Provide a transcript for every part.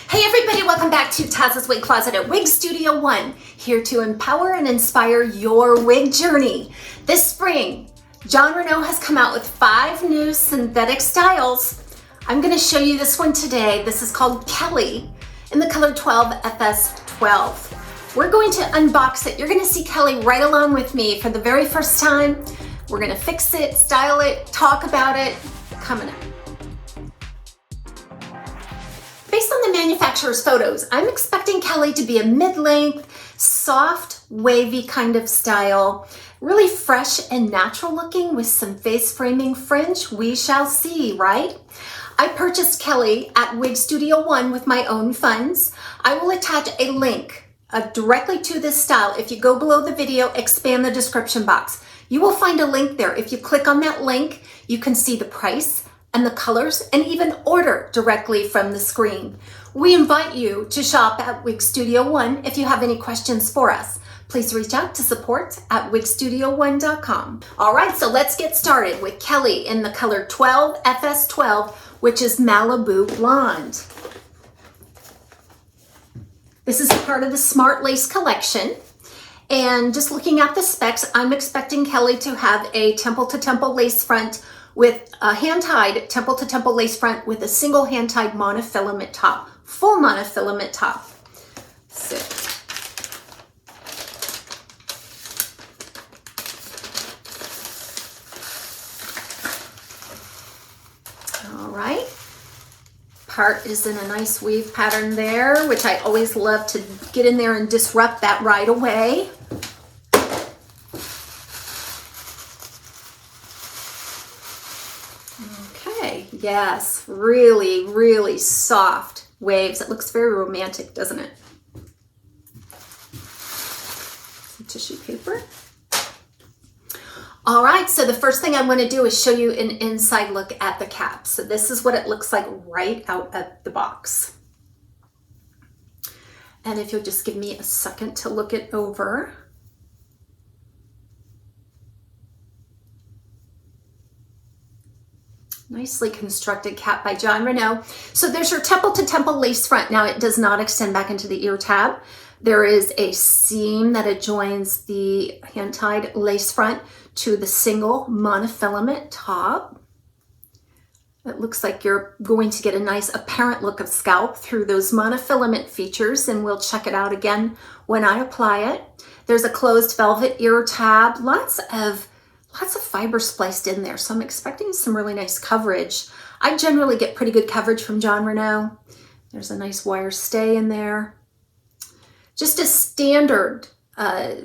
Hey everybody, welcome back to TAZS's Wig Closet at Wig Studio One, here to empower and inspire your wig journey. This spring, Jon Renau has come out with 5 new synthetic styles. I'm going to show you this one today. This is called Kelly in the color 12 FS12. We're going to unbox it. You're going to see Kelly right along with me for the very first time. We're going to fix it, style it, talk about it, coming up. Based on the manufacturer's photos, I'm expecting Kelly to be a mid-length, soft, wavy kind of style, really fresh and natural looking with some face framing fringe. We shall see, right? I purchased Kelly at Wig Studio One with my own funds. I will attach a link directly to this style. If you go below the video, expand the description box. You will find a link there. If you click on that link, you can see the price and the colors, and even order directly from the screen. We invite you to shop at Wig Studio One. If you have any questions for us, please reach out to support@wigstudio1.com. All right, so let's get started with Kelly in the color 12 FS12, which is Malibu Blonde. This is part of the Smart Lace collection. And just looking at the specs, I'm expecting Kelly to have a temple-to-temple lace front with a hand-tied temple-to-temple lace front with a single hand-tied monofilament top, full monofilament top. So, all right. Part is in a nice weave pattern there, which I always love to get in there and disrupt that right away. Yes, really, really soft waves. It looks very romantic, doesn't it? Some tissue paper. All right, so the first thing I want to do is show you an inside look at the cap. So this is what it looks like right out of the box. And if you'll just give me a second to look it over. Nicely constructed cap by Jon Renau. So there's your temple-to-temple lace front. Now it does not extend back into the ear tab. There is a seam that adjoins the hand-tied lace front to the single monofilament top. It looks like you're going to get a nice apparent look of scalp through those monofilament features, and we'll check it out again when I apply it. There's a closed velvet ear tab, lots of fiber spliced in there, so I'm expecting some really nice coverage. I generally get pretty good coverage from Jon Renau. There's a nice wire stay in there. Just a standard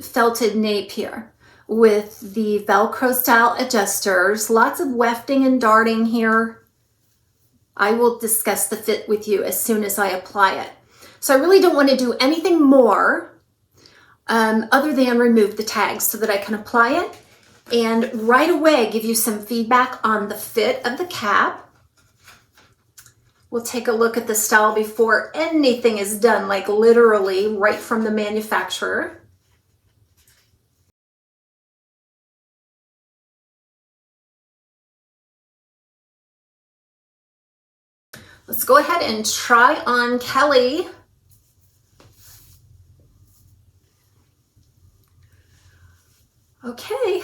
felted nape here with the Velcro style adjusters. Lots of wefting and darting here. I will discuss the fit with you as soon as I apply it. So I really don't want to do anything more other than remove the tags so that I can apply it and right away give you some feedback on the fit of the cap. We'll take a look at the style before anything is done, like literally right from the manufacturer. Let's go ahead and try on Kelly. Okay.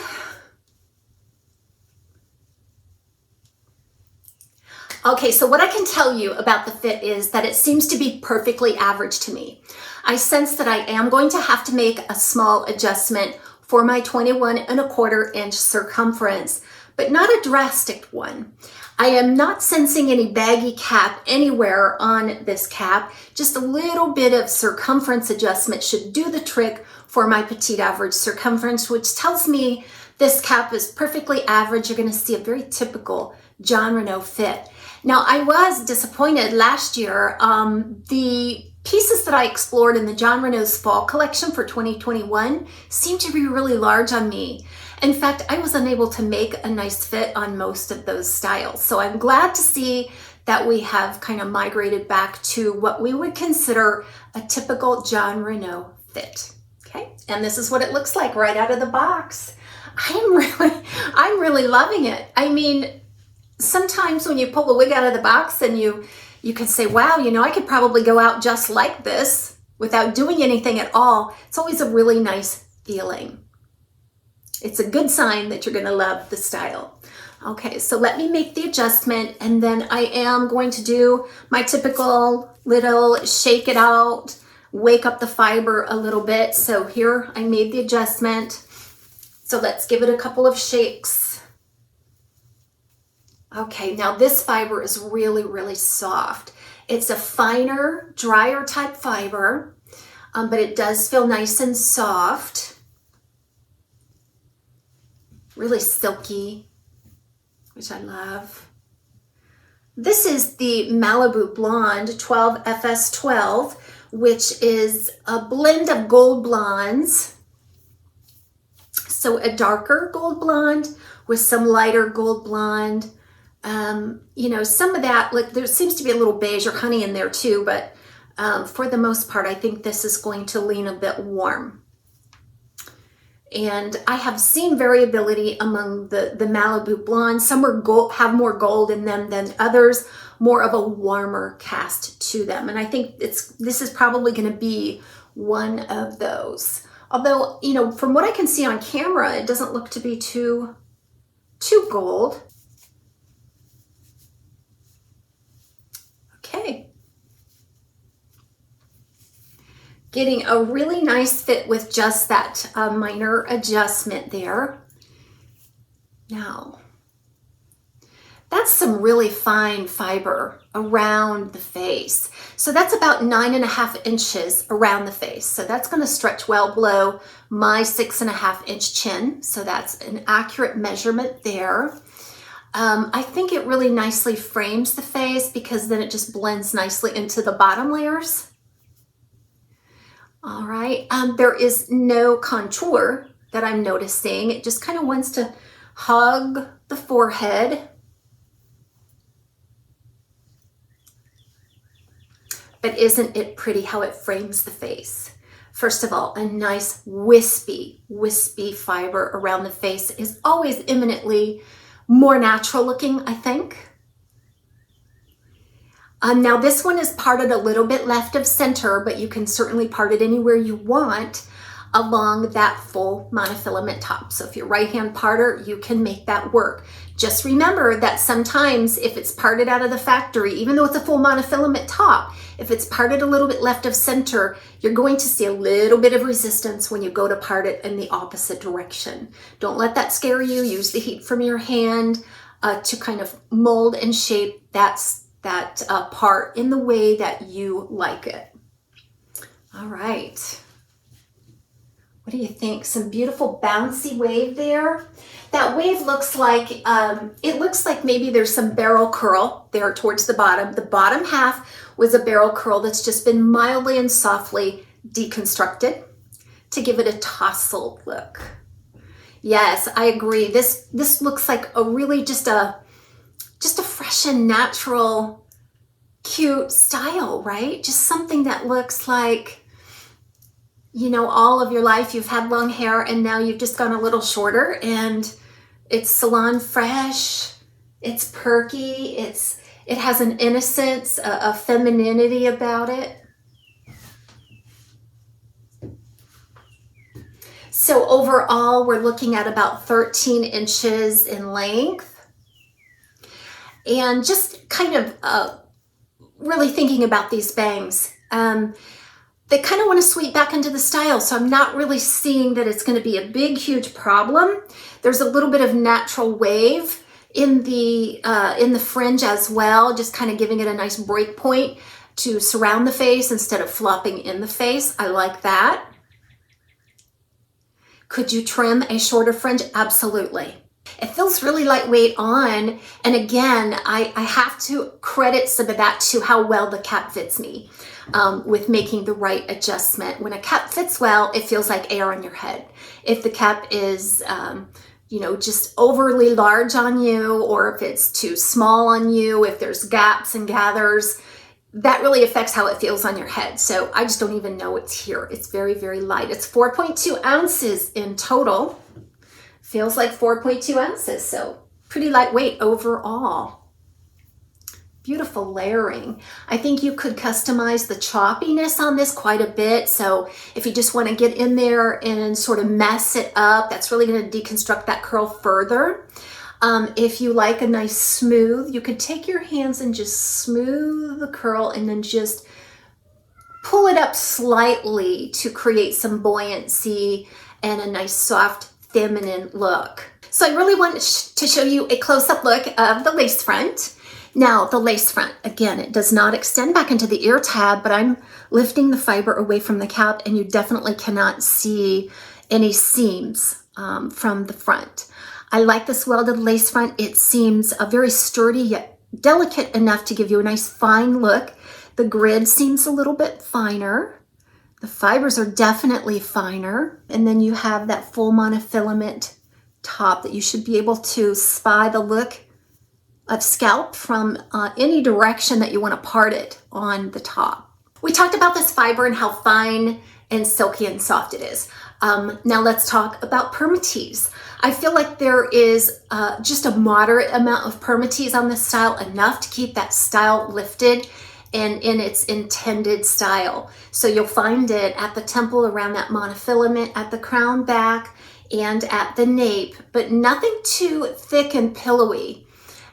Okay, so what I can tell you about the fit is that it seems to be perfectly average to me. I sense that I am going to have to make a small adjustment for my 21¼ inch circumference, but not a drastic one. I am not sensing any baggy cap anywhere on this cap. Just a little bit of circumference adjustment should do the trick for my petite average circumference, which tells me this cap is perfectly average. You're going to see a very typical Jon Renau fit. Now, I was disappointed last year. The pieces that I explored in the Jon Renau's fall collection for 2021 seemed to be really large on me. In fact, I was unable to make a nice fit on most of those styles. So I'm glad to see that we have kind of migrated back to what we would consider a typical Jon Renau fit. Okay, and this is what it looks like right out of the box. I'm really loving it. I mean, sometimes when you pull a wig out of the box and you You can say, wow, you know, I could probably go out just like this without doing anything at all. It's always a really nice feeling. It's a good sign that you're gonna love the style. Okay, so let me make the adjustment, and then I am going to do my typical little shake it out, wake up the fiber a little bit. So here I made the adjustment. So let's give it a couple of shakes. Okay, now this fiber is really, really soft. It's a finer, drier type fiber, but it does feel nice and soft. Really silky, which I love. This is the Malibu Blonde 12 FS12, which is a blend of gold blondes. So a darker gold blonde with some lighter gold blonde. You know, some of that, like there seems to be a little beige or honey in there too, but for the most part, I think this is going to lean a bit warm. And I have seen variability among the Malibu Blondes. Some are have more gold in them than others, more of a warmer cast to them. And I think this is probably going to be one of those. Although, you know, from what I can see on camera, it doesn't look to be too gold. Okay. Getting a really nice fit with just that minor adjustment there. Now, that's some really fine fiber around the face. So that's about 9.5 inches around the face. So that's going to stretch well below my 6.5 inch chin. So that's an accurate measurement there. I think it really nicely frames the face because then it just blends nicely into the bottom layers. All right, there is no contour that I'm noticing. It just kind of wants to hug the forehead. But isn't it pretty how it frames the face? First of all, a nice wispy fiber around the face is always eminently more natural looking, I think. Now this one is parted a little bit left of center, but you can certainly part it anywhere you want along that full monofilament top. So if you're right-hand parter, you can make that work. Just remember that sometimes if it's parted out of the factory, even though it's a full monofilament top, if it's parted a little bit left of center, you're going to see a little bit of resistance when you go to part it in the opposite direction. Don't let that scare you. Use the heat from your hand to kind of mold and shape that part in the way that you like it. All right. What do you think? Some beautiful bouncy wave there. That wave looks like, it looks like maybe there's some barrel curl there towards the bottom. The bottom half was a barrel curl that's just been mildly and softly deconstructed to give it a tousled look. Yes, I agree. This looks like a really just a fresh and natural, cute style, right? Just something that looks like, you know, all of your life you've had long hair and now you've just gone a little shorter and it's salon fresh, it's perky, it has an innocence, a femininity about it. So overall, we're looking at about 13 inches in length. And just kind of really thinking about these bangs. They kind of want to sweep back into the style, so I'm not really seeing that it's going to be a big, huge problem. There's a little bit of natural wave in the fringe as well, just kind of giving it a nice break point to surround the face instead of flopping in the face. I like that. Could you trim a shorter fringe? Absolutely. It feels really lightweight on, and again, I have to credit some of that to how well the cap fits me with making the right adjustment. When a cap fits well, it feels like air on your head. If the cap is, you know, just overly large on you, or if it's too small on you, if there's gaps and gathers, that really affects how it feels on your head. So I just don't even know it's here. It's very, very light. It's 4.2 ounces in total. Feels like 4.2 ounces, so pretty lightweight overall. beautiful layering. I think you could customize the choppiness on this quite a bit. So if you just want to get in there and sort of mess it up, that's really going to deconstruct that curl further. If you like a nice smooth, you could take your hands and just smooth the curl and then just pull it up slightly to create some buoyancy and a nice soft feminine look. So I really want to show you a close-up look of the lace front. Now the lace front, again, it does not extend back into the ear tab, but I'm lifting the fiber away from the cap and you definitely cannot see any seams from the front. I like this welded lace front. It seems very sturdy yet delicate enough to give you a nice fine look. The grid seems a little bit finer. The fibers are definitely finer. And then you have that full monofilament top that you should be able to spy the look of scalp from any direction that you want to part it on the top. We talked about this fiber and how fine and silky and soft it is. Now let's talk about permatease. I feel like there is just a moderate amount of permatease on this style, enough to keep that style lifted and in its intended style. So you'll find it at the temple around that monofilament, at the crown back, and at the nape, but nothing too thick and pillowy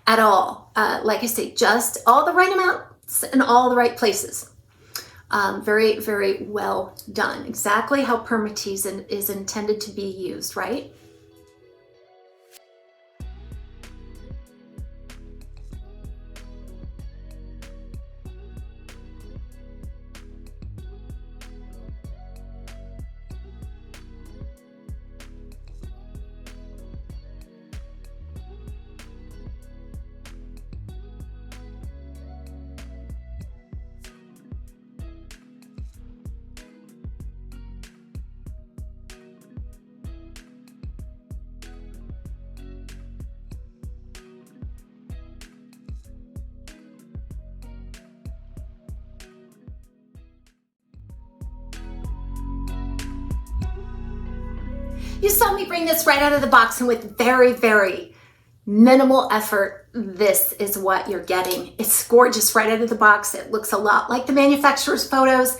at all. Like I say, just all the right amounts in all the right places. Very, very well done. Exactly how permatease is intended to be used, right? You saw me bring this right out of the box, and with very, very minimal effort, this is what you're getting. It's gorgeous right out of the box. It looks a lot like the manufacturer's photos,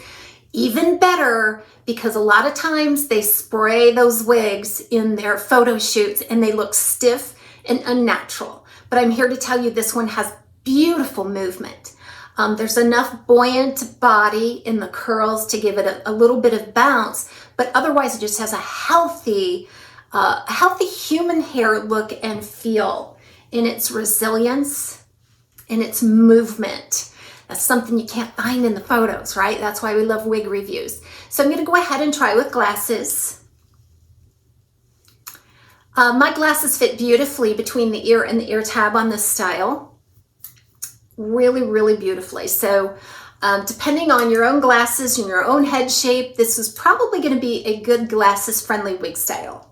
even better, because a lot of times they spray those wigs in their photo shoots and they look stiff and unnatural. But I'm here to tell you this one has beautiful movement. There's enough buoyant body in the curls to give it a little bit of bounce, but otherwise it just has a healthy human hair look and feel in its resilience, in its movement. That's something you can't find in the photos, right? That's why we love wig reviews. So I'm gonna go ahead and try with glasses. My glasses fit beautifully between the ear and the ear tab on this style. Really, really beautifully. So depending on your own glasses and your own head shape, this is probably going to be a good glasses friendly wig style.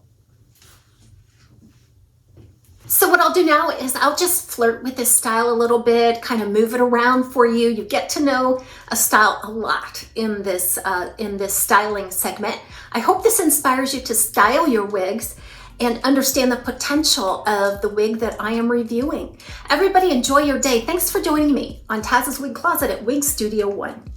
So what I'll do now is I'll just flirt with this style a little bit, kind of move it around for you. You get to know a style a lot in this styling segment. I hope this inspires you to style your wigs and understand the potential of the wig that I am reviewing. Everybody enjoy your day. Thanks for joining me on TAZSWIG Closet at Wig Studio 1.